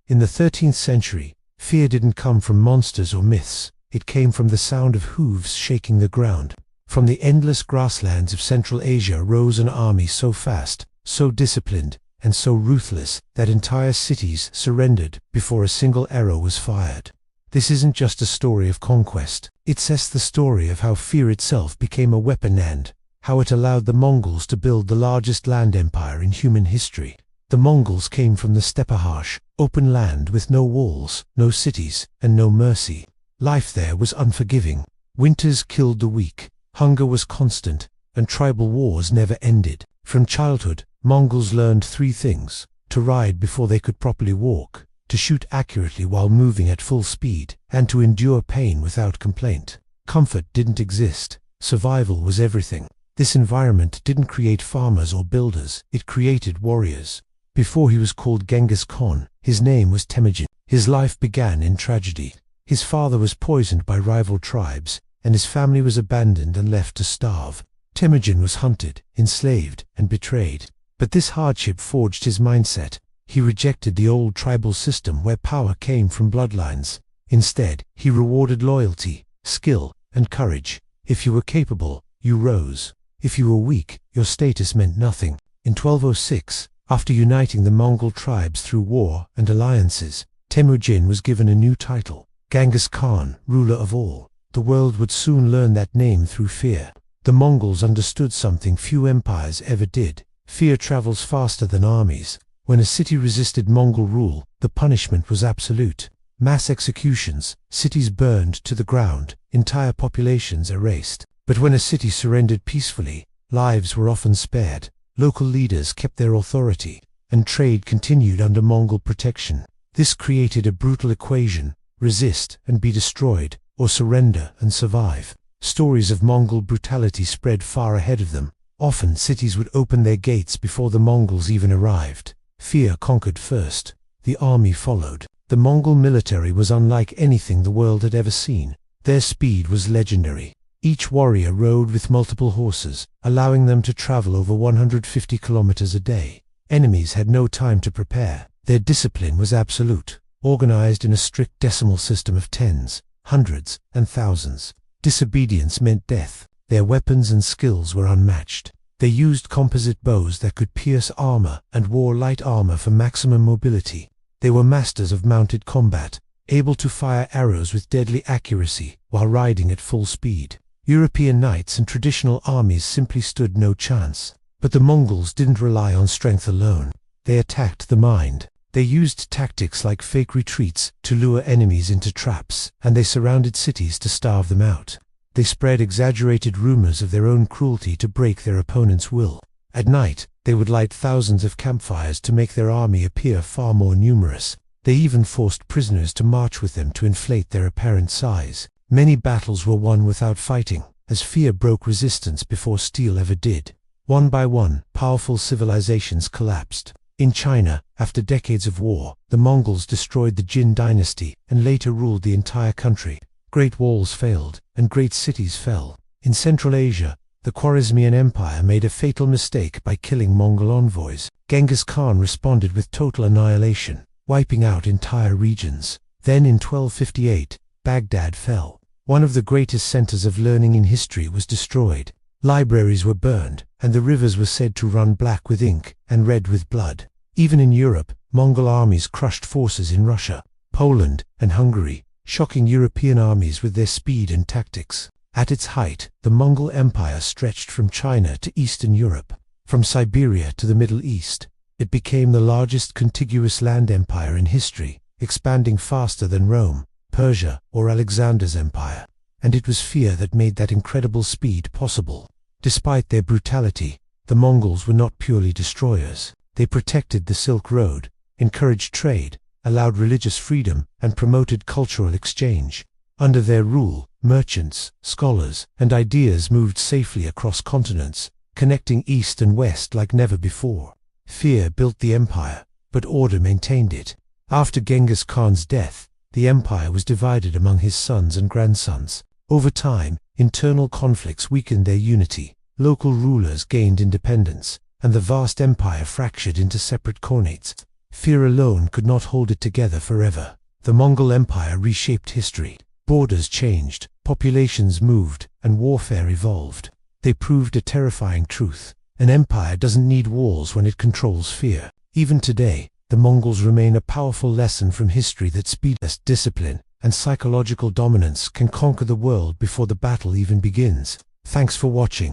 In the 13th century, fear didn't come from monsters or myths. It came from the sound of hooves shaking the ground. From the endless grasslands of Central Asia rose an army so fast, so disciplined, and so ruthless that entire cities surrendered before a single arrow was fired. This isn't just a story of conquest. It says the story of how fear itself became a weapon and how it allowed the Mongols to build the largest land empire in human history. The Mongols came from the steppe, harsh, open land with no walls, no cities, and no mercy. Life there was unforgiving. Winters killed the weak, hunger was constant, and tribal wars never ended. From childhood, Mongols learned three things: to ride before they could properly walk, to shoot accurately while moving at full speed, and to endure pain without complaint. Comfort didn't exist. Survival was everything. This environment didn't create farmers or builders, it created warriors. Before he was called Genghis Khan, his name was Temujin. His life began in tragedy. His father was poisoned by rival tribes, and his family was abandoned and left to starve. Temujin was hunted, enslaved, and betrayed. But this hardship forged his mindset. He rejected the old tribal system where power came from bloodlines. Instead, he rewarded loyalty, skill, and courage. If you were capable, you rose. If you were weak, your status meant nothing. In 1206, after uniting the Mongol tribes through war and alliances, Temujin was given a new title: Genghis Khan, ruler of all. The world would soon learn that name through fear. The Mongols understood something few empires ever did. Fear travels faster than armies. When a city resisted Mongol rule, the punishment was absolute. Mass executions, cities burned to the ground, entire populations erased. But when a city surrendered peacefully, lives were often spared. Local leaders kept their authority, and trade continued under Mongol protection. This created a brutal equation: resist and be destroyed, or surrender and survive. Stories of Mongol brutality spread far ahead of them. Often cities would open their gates before the Mongols even arrived. Fear conquered first. The army followed. The Mongol military was unlike anything the world had ever seen. Their speed was legendary. Each warrior rode with multiple horses, allowing them to travel over 150 kilometers a day. Enemies had no time to prepare. Their discipline was absolute, organized in a strict decimal system of tens, hundreds, and thousands. Disobedience meant death. Their weapons and skills were unmatched. They used composite bows that could pierce armor and wore light armor for maximum mobility. They were masters of mounted combat, able to fire arrows with deadly accuracy while riding at full speed. European knights and traditional armies simply stood no chance. But the Mongols didn't rely on strength alone. They attacked the mind. They used tactics like fake retreats to lure enemies into traps, and they surrounded cities to starve them out. They spread exaggerated rumors of their own cruelty to break their opponent's will. At night, they would light thousands of campfires to make their army appear far more numerous. They even forced prisoners to march with them to inflate their apparent size. Many battles were won without fighting, as fear broke resistance before steel ever did. One by one, powerful civilizations collapsed. In China, after decades of war, the Mongols destroyed the Jin dynasty and later ruled the entire country. Great walls failed, and great cities fell. In Central Asia, the Khwarezmian Empire made a fatal mistake by killing Mongol envoys. Genghis Khan responded with total annihilation, wiping out entire regions. Then in 1258, Baghdad fell. One of the greatest centers of learning in history was destroyed. Libraries were burned, and the rivers were said to run black with ink and red with blood. Even in Europe, Mongol armies crushed forces in Russia, Poland, and Hungary, shocking European armies with their speed and tactics. At its height, the Mongol Empire stretched from China to Eastern Europe, from Siberia to the Middle East. It became the largest contiguous land empire in history, expanding faster than Rome, Persia, or Alexander's empire. And it was fear that made that incredible speed possible. Despite their brutality, the Mongols were not purely destroyers. They protected the Silk Road, encouraged trade, allowed religious freedom, and promoted cultural exchange. Under their rule, merchants, scholars, and ideas moved safely across continents, connecting East and West like never before. Fear built the empire, but order maintained it. After Genghis Khan's death, the empire was divided among his sons and grandsons. Over time, internal conflicts weakened their unity, local rulers gained independence, and the vast empire fractured into separate khanates. Fear alone could not hold it together forever. The Mongol Empire reshaped history. Borders changed, populations moved, and warfare evolved. They proved a terrifying truth. An empire doesn't need walls when it controls fear. Even today, the Mongols remain a powerful lesson from history that speed, discipline, and psychological dominance can conquer the world before the battle even begins. Thanks for watching.